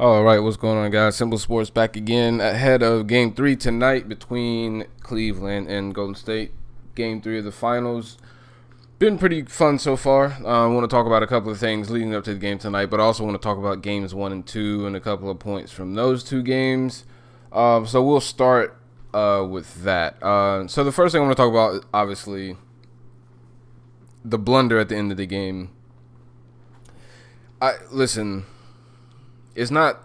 All right, what's going on, guys? Simple Sports back again ahead of Game 3 tonight between Cleveland and Golden State. Game 3 of the finals. Been pretty fun so far. I want to talk about a couple of things leading up to the game tonight, but I also want to talk about Games 1 and 2 and a couple of points from those two games. So we'll start with that. So the first thing I want to talk about, obviously, the blunder at the end of the game. Listen. It's not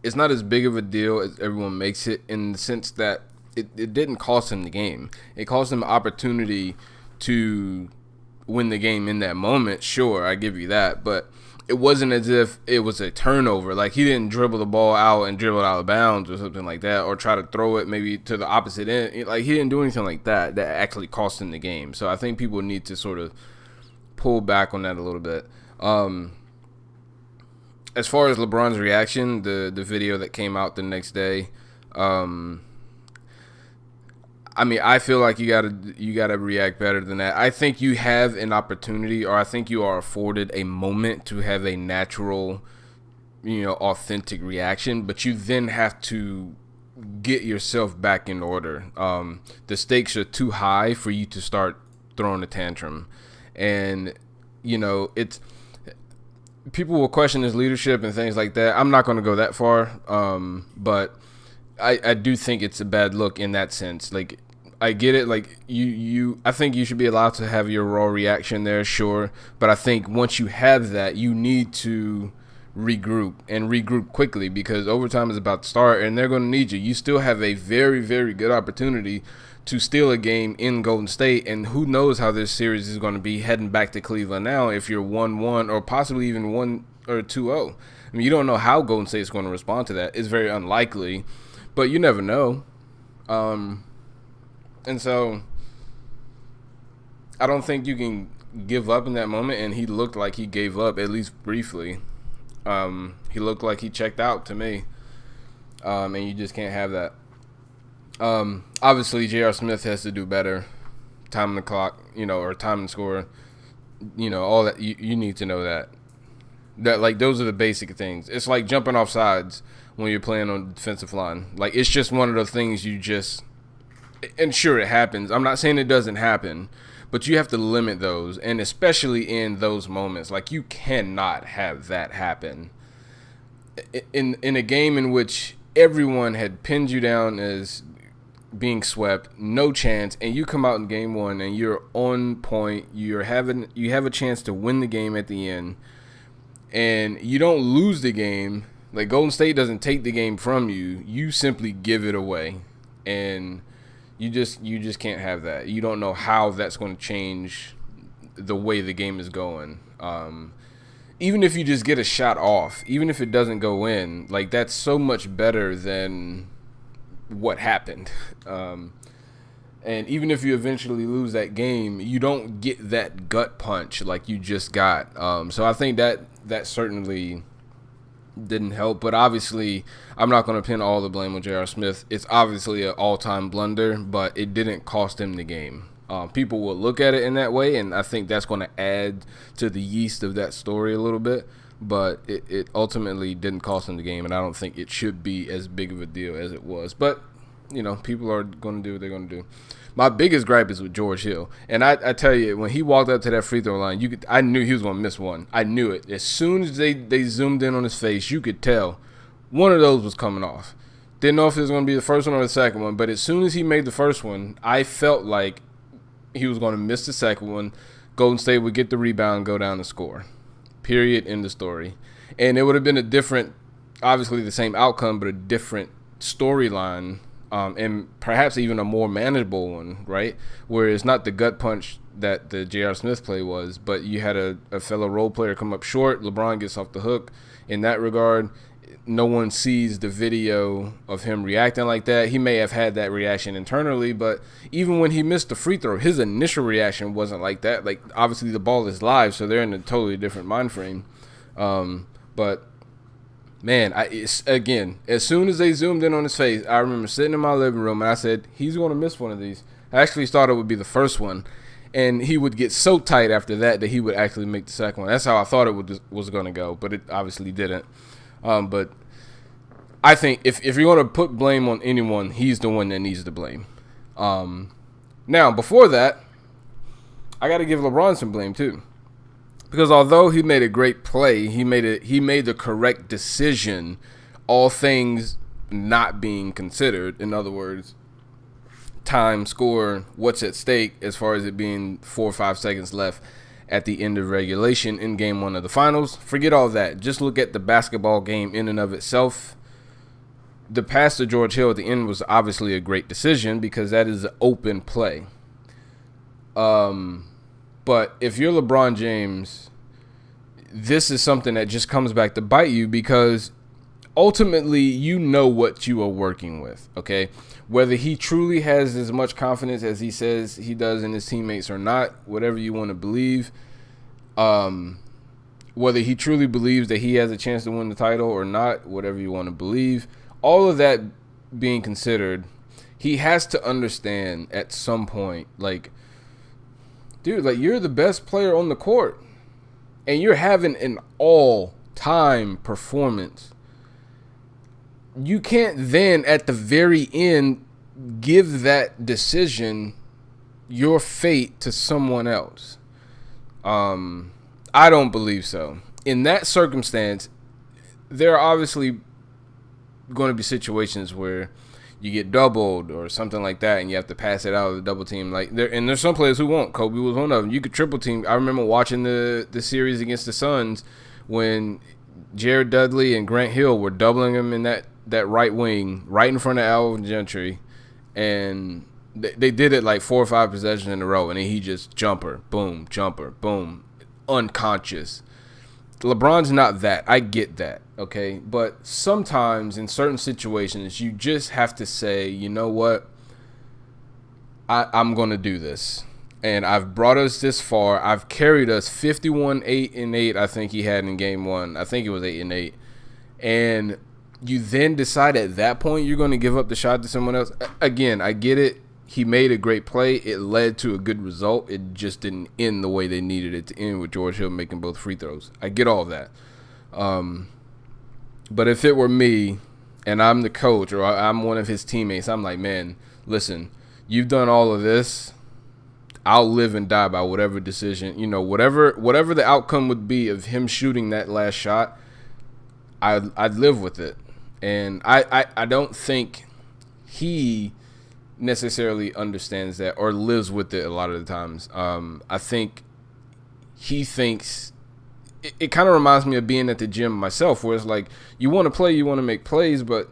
as big of a deal as everyone makes it, in the sense that it didn't cost him the game. It cost him an opportunity to win the game in that moment. Sure, I give you that, but it wasn't as if it was a turnover. Like, he didn't dribble the ball out and dribble it out of bounds or something like that, or try to throw it maybe to the opposite end. Like, he didn't do anything like that actually cost him the game. So I think people need to sort of pull back on that a little bit. As far as LeBron's reaction, the video that came out the next day, I feel like you gotta react better than that. I think you have an opportunity, or I think you are afforded a moment to have a natural, authentic reaction, but you then have to get yourself back in order. The stakes are too high for you to start throwing a tantrum, and it's. People will question his leadership and things like that. I'm not going to go that far, but I do think it's a bad look in that sense. Like, I get it. Like, I think you should be allowed to have your raw reaction there, sure. But I think once you have that, you need to regroup quickly, because overtime is about to start and they're going to need you. You still have a very, very good opportunity to steal a game in Golden State, and who knows how this series is going to be heading back to Cleveland now if you're 1-1 or possibly even 1 or 2-0. I mean, you don't know how Golden State is going to respond to that. It's very unlikely, but you never know. And so I don't think you can give up in that moment, and he looked like he gave up, at least briefly. He looked like he checked out to me, and you just can't have that. Obviously, J.R. Smith has to do better. Time on the clock, or time and score, all that. You need to know that. Like, those are the basic things. It's like jumping off sides when you're playing on the defensive line. Like, it's just one of the things and sure, it happens. I'm not saying it doesn't happen, but you have to limit those, and especially in those moments. Like, you cannot have that happen. In a game in which everyone had pinned you down as being swept, no chance, and you come out in game 1 and you're on point, you have a chance to win the game at the end, and you don't lose the game. Like, Golden State doesn't take the game from you, you simply give it away, and you just can't have that. You don't know how that's going to change the way the game is going. Even if you just get a shot off, even if it doesn't go in, like, that's so much better than what happened. And even if you eventually lose that game, you don't get that gut punch like you just got. So I think that certainly didn't help. But obviously, I'm not going to pin all the blame on J.R. Smith. It's obviously an all-time blunder, but it didn't cost him the game. People will look at it in that way, and I think that's going to add to the yeast of that story a little bit. But it ultimately didn't cost him the game, and I don't think it should be as big of a deal as it was. But, people are going to do what they're going to do. My biggest gripe is with George Hill. And I tell you, when he walked up to that free throw line, I knew he was going to miss one. I knew it. As soon as they zoomed in on his face, you could tell one of those was coming off. Didn't know if it was going to be the first one or the second one, but as soon as he made the first one, I felt like he was going to miss the second one. Golden State would get the rebound, go down and score. Period. End of story. And it would have been a different, obviously the same outcome, but a different storyline, and perhaps even a more manageable one, right? Where it's not the gut punch that the J.R. Smith play was, but you had a fellow role player come up short. LeBron gets off the hook in that regard. No one sees the video of him reacting like that. He may have had that reaction internally, but even when he missed the free throw, his initial reaction wasn't like that. Like, obviously the ball is live, so they're in a totally different mind frame. But man, again, as soon as they zoomed in on his face, I remember sitting in my living room and I said, he's going to miss one of these. I actually thought it would be the first one, and he would get so tight after that he would actually make the second one. That's how I thought it was going to go, but it obviously didn't. But I think if you're going to put blame on anyone, he's the one that needs the blame. Now, before that, I got to give LeBron some blame too, because although he made a great play, he made the correct decision, all things not being considered. In other words, time, score, what's at stake, as far as it being 4 or 5 seconds left at the end of regulation in game 1 of the finals. Forget all that. Just look at the basketball game in and of itself. The pass to George Hill at the end was obviously a great decision because that is an open play. But if you're LeBron James, this is something that just comes back to bite you, because ultimately you know what you are working with, okay? Whether he truly has as much confidence as he says he does in his teammates or not, whatever you want to believe, whether he truly believes that he has a chance to win the title or not, whatever you want to believe, all of that being considered, he has to understand at some point, like, dude, like, you're the best player on the court and you're having an all-time performance. You can't then at the very end give that decision, your fate, to someone else. I don't believe so. In that circumstance, there are obviously going to be situations where you get doubled or something like that, and you have to pass it out of the double team. Like there's some players who won't. Kobe was one of them. You could triple team. I remember watching the series against the Suns when Jared Dudley and Grant Hill were doubling him in that right wing, right in front of Alvin Gentry, and they did it like 4 or 5 possessions in a row, and then he just jumper, boom, unconscious. LeBron's not that. I get that, okay? But sometimes in certain situations, you just have to say, you know what? I'm going to do this. And I've brought us this far. I've carried us 51-8-8, I think he had in game 1. I think it was 8-8. And you then decide at that point you're going to give up the shot to someone else. Again, I get it. He made a great play. It led to a good result. It just didn't end the way they needed it to end, with George Hill making both free throws. I get all that. But if it were me and I'm the coach or I'm one of his teammates, I'm like, man, listen, you've done all of this. I'll live and die by whatever decision, whatever the outcome would be of him shooting that last shot, I'd live with it. And I don't think he necessarily understands that or lives with it a lot of the times. I think he thinks it kind of reminds me of being at the gym myself, where it's like you want to play, you want to make plays, but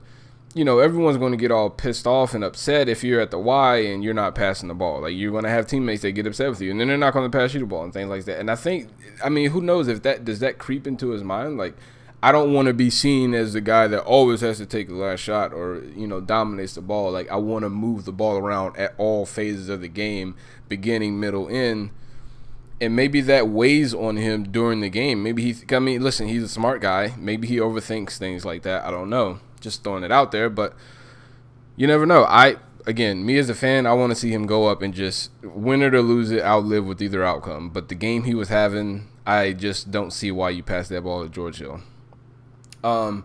everyone's going to get all pissed off and upset if you're at the Y and you're not passing the ball. Like, you're going to have teammates that get upset with you, and then they're not going to pass you the ball and things like that. And I mean, who knows if does that creep into his mind? Like, I don't want to be seen as the guy that always has to take the last shot or, dominates the ball. Like, I want to move the ball around at all phases of the game, beginning, middle, end. And maybe that weighs on him during the game. Maybe listen, he's a smart guy. Maybe he overthinks things like that. I don't know. Just throwing it out there. But you never know. Again, me as a fan, I want to see him go up and just win it or lose it, I'll live with either outcome. But the game he was having, I just don't see why you pass that ball to George Hill. And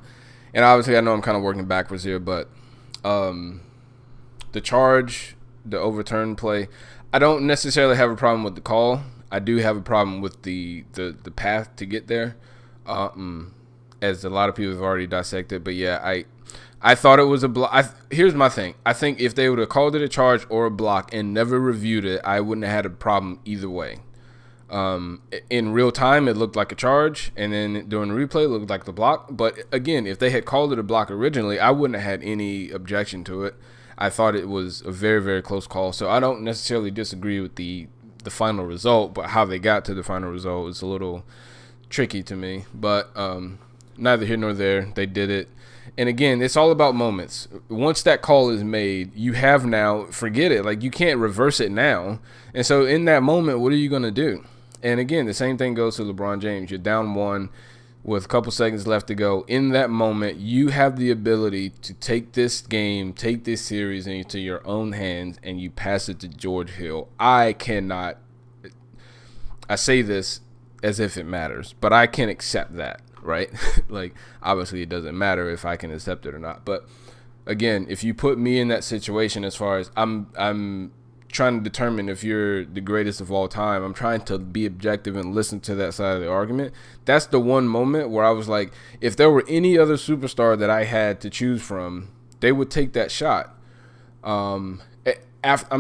obviously I know I'm kind of working backwards here, but the overturn play, I don't necessarily have a problem with the call. I do have a problem with the path to get there, as a lot of people have already dissected. But yeah, I thought it was a block. Here's my thing. I think if they would have called it a charge or a block and never reviewed it, I wouldn't have had a problem either way. In real time, it looked like a charge, and then during the replay, it looked like the block. But again, if they had called it a block originally, I wouldn't have had any objection to it. I thought it was a very, very close call. So I don't necessarily disagree with the final result, but how they got to the final result is a little tricky to me. But neither here nor there. They did it. And again, it's all about moments. Once that call is made, you have now, forget it. Like, you can't reverse it now. And so in that moment, what are you going to do? And again, the same thing goes to LeBron James. You're down 1 with a couple seconds left to go. In that moment, you have the ability to take this game, take this series into your own hands, and you pass it to George Hill. I say this as if it matters, but I can't accept that, right? Like, obviously it doesn't matter if I can accept it or not. But again, if you put me in that situation, as far as I'm trying to determine if you're the greatest of all time, I'm trying to be objective and listen to that side of the argument. That's the one moment where I was like, if there were any other superstar that I had to choose from, they would take that shot. I'm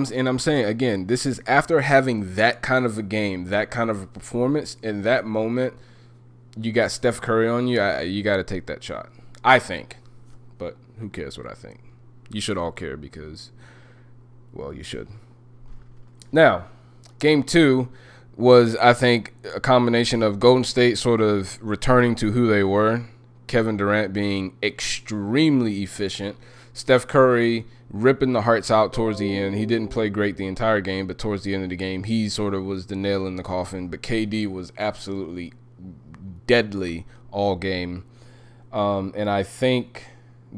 saying, again, this is after having that kind of a game, that kind of a performance. In that moment, you got Steph Curry on you. You got to take that shot, I think. But who cares what I think? You should all care because, well, you should. Now, game 2 was, I think, a combination of Golden State sort of returning to who they were, Kevin Durant being extremely efficient, Steph Curry ripping the hearts out towards the end. He didn't play great the entire game, but towards the end of the game, he sort of was the nail in the coffin. But KD was absolutely deadly all game. And I think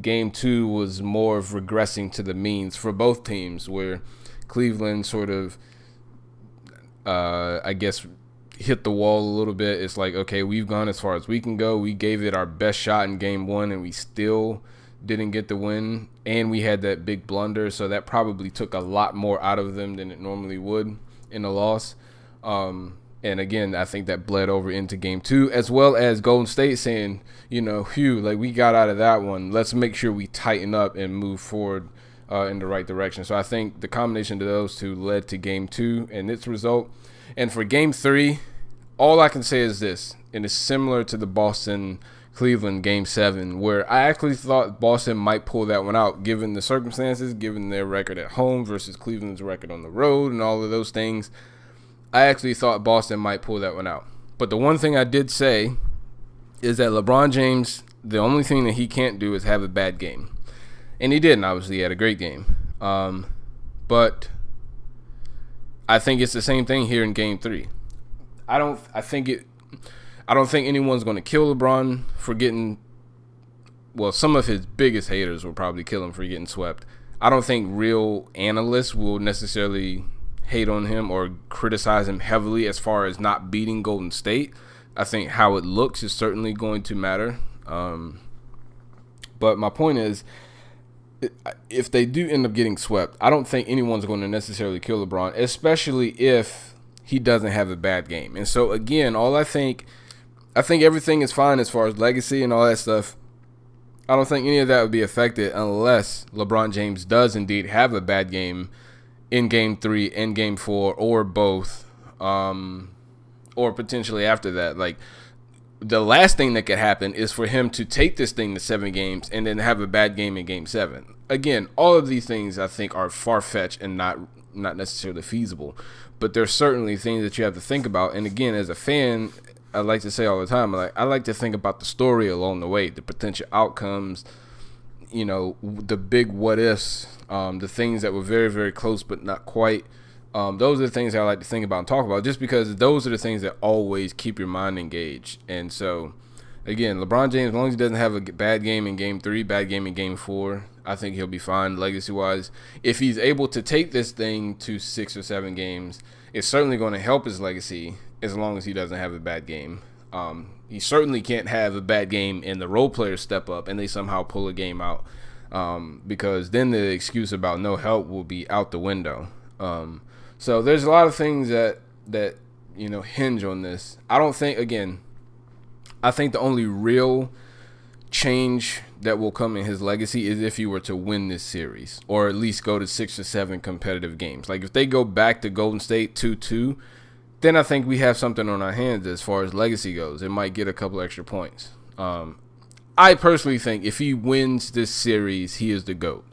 game 2 was more of regressing to the means for both teams, where Cleveland sort of, I guess, hit the wall a little bit. It's like, okay, we've gone as far as we can go. We gave it our best shot in game 1, and we still didn't get the win. And we had that big blunder, so that probably took a lot more out of them than it normally would in a loss. And again, I think that bled over into game 2, as well as Golden State saying, phew, like, we got out of that one. Let's make sure we tighten up and move forward in the right direction. So I think the combination of those two led to game 2 and its result. And for game 3, all I can say is this, and it's similar to the Boston-Cleveland game 7, where I actually thought Boston might pull that one out, given the circumstances, given their record at home versus Cleveland's record on the road and all of those things. I actually thought Boston might pull that one out. But the one thing I did say is that LeBron James, the only thing that he can't do is have a bad game. And he didn't. Obviously, he had a great game. But I think it's the same thing here in game 3. I don't think anyone's going to kill LeBron for getting, well, some of his biggest haters will probably kill him for getting swept. I don't think real analysts will necessarily hate on him or criticize him heavily as far as not beating Golden State. I think how it looks is certainly going to matter. But my point is, if they do end up getting swept, I don't think anyone's going to necessarily kill LeBron, especially if he doesn't have a bad game. And so, again, I think everything is fine as far as legacy and all that stuff. I don't think any of that would be affected unless LeBron James does indeed have a bad game in game 3 and game 4, or both, or potentially after that. Like, the last thing that could happen is for him to take this thing to 7 games and then have a bad game in game 7. Again, all of these things I think are far-fetched and not necessarily feasible, but there's certainly things that you have to think about. And again, as a fan, I like to say all the time, I like to think about the story along the way, the potential outcomes, the big what ifs, the things that were very, very close but not quite. Those are the things I like to think about and talk about, just because those are the things that always keep your mind engaged. And so, again, LeBron James, as long as he doesn't have a bad game in game 3, bad game in game 4, I think he'll be fine legacy-wise. If he's able to take this thing to 6 or 7 games, it's certainly going to help his legacy as long as he doesn't have a bad game. He certainly can't have a bad game and the role players step up and they somehow pull a game out, because then the excuse about no help will be out the window. So there's a lot of things that hinge on this. I think the only real change that will come in his legacy is if he were to win this series, or at least go to 6 or 7 competitive games. Like, if they go back to Golden State 2-2, then I think we have something on our hands as far as legacy goes. It might get a couple extra points. I personally think if he wins this series, he is the GOAT.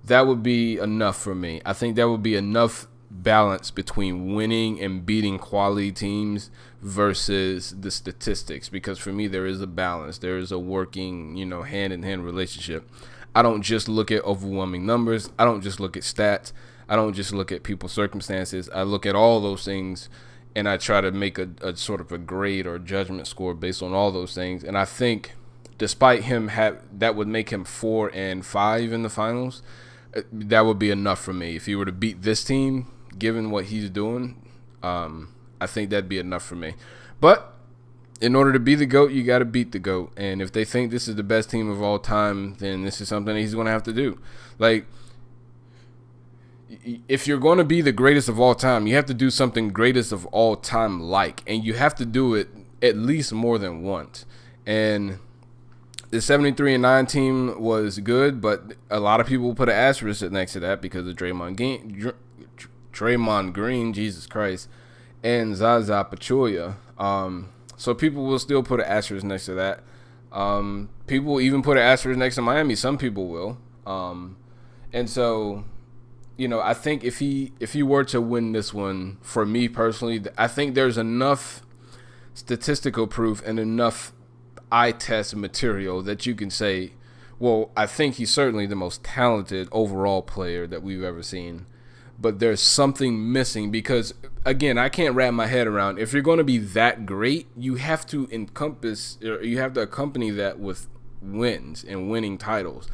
That would be enough for me. I think that would be enough balance between winning and beating quality teams versus the statistics, because for me there is a balance, there is a working hand-in-hand relationship. I don't just look at overwhelming numbers, I don't just look at stats, I don't just look at people's circumstances. I look at all those things and I try to make a sort of a grade or judgment score based on all those things. And I think despite him that would make him 4-5 in the finals. That would be enough for me. If he were to beat this team, given what he's doing, I think that'd be enough for me. But in order to be the GOAT, you got to beat the GOAT. And if they think this is the best team of all time, then this is something he's going to have to do. Like, if you're going to be the greatest of all time, you have to do something greatest of all time like. And you have to do it at least more than once. And the 73-9 team was good, but a lot of people put an asterisk next to that because of Draymond Green, Jesus Christ, and Zaza Pachulia. So people will still put an asterisk next to that. People will even put an asterisk next to Miami. Some people will. And so, you know, I think if he were to win this one, for me personally, I think there's enough statistical proof and enough eye test material that you can say, well, I think he's certainly the most talented overall player that we've ever seen. But there's something missing because, again, I can't wrap my head around, if you're going to be that great, you have to accompany that with wins and winning titles.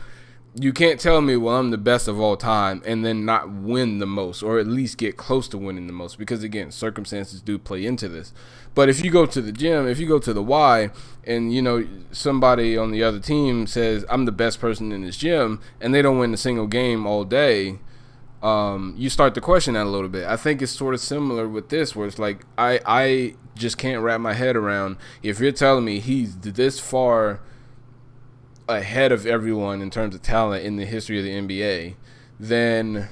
You can't tell me, well, I'm the best of all time and then not win the most, or at least get close to winning the most, because, again, circumstances do play into this. But if you go to the gym, if you go to the Y, and, you know, somebody on the other team says, I'm the best person in this gym, and they don't win a single game all day, you start to question that a little bit. I think it's sort of similar with this, where it's like, I just can't wrap my head around, if you're telling me he's this far ahead of everyone in terms of talent in the history of the NBA, then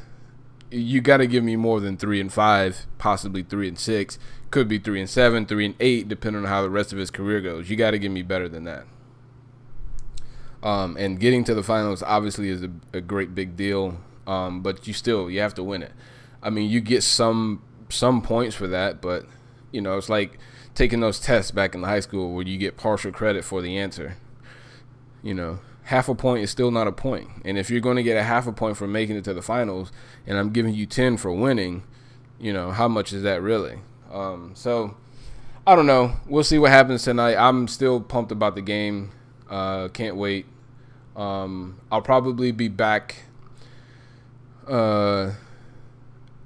you got to give me more than 3-5, possibly 3-6, could be 3-7, 3-8, depending on how the rest of his career goes. You got to give me better than that. And getting to the finals obviously is a great big deal, but you have to win it. I mean, you get some points for that, but you know, it's like taking those tests back in high school where you get partial credit for the answer. You know, half a point is still not a point. And if you're going to get a half a point for making it to the finals, and I'm giving you 10 for winning, you know, how much is that really? So, I don't know. We'll see what happens tonight. I'm still pumped about the game. Can't wait. I'll probably be back. I'll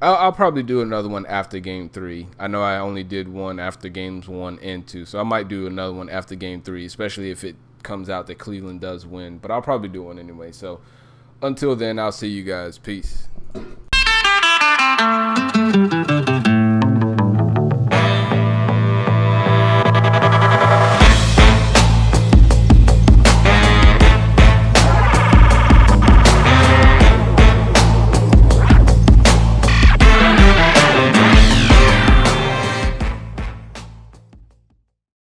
probably do another one after Game 3. I know I only did one after Games 1 and 2, so I might do another one after Game 3, especially if it comes out that Cleveland does win, but I'll probably do one anyway. So until then, I'll see you guys. Peace.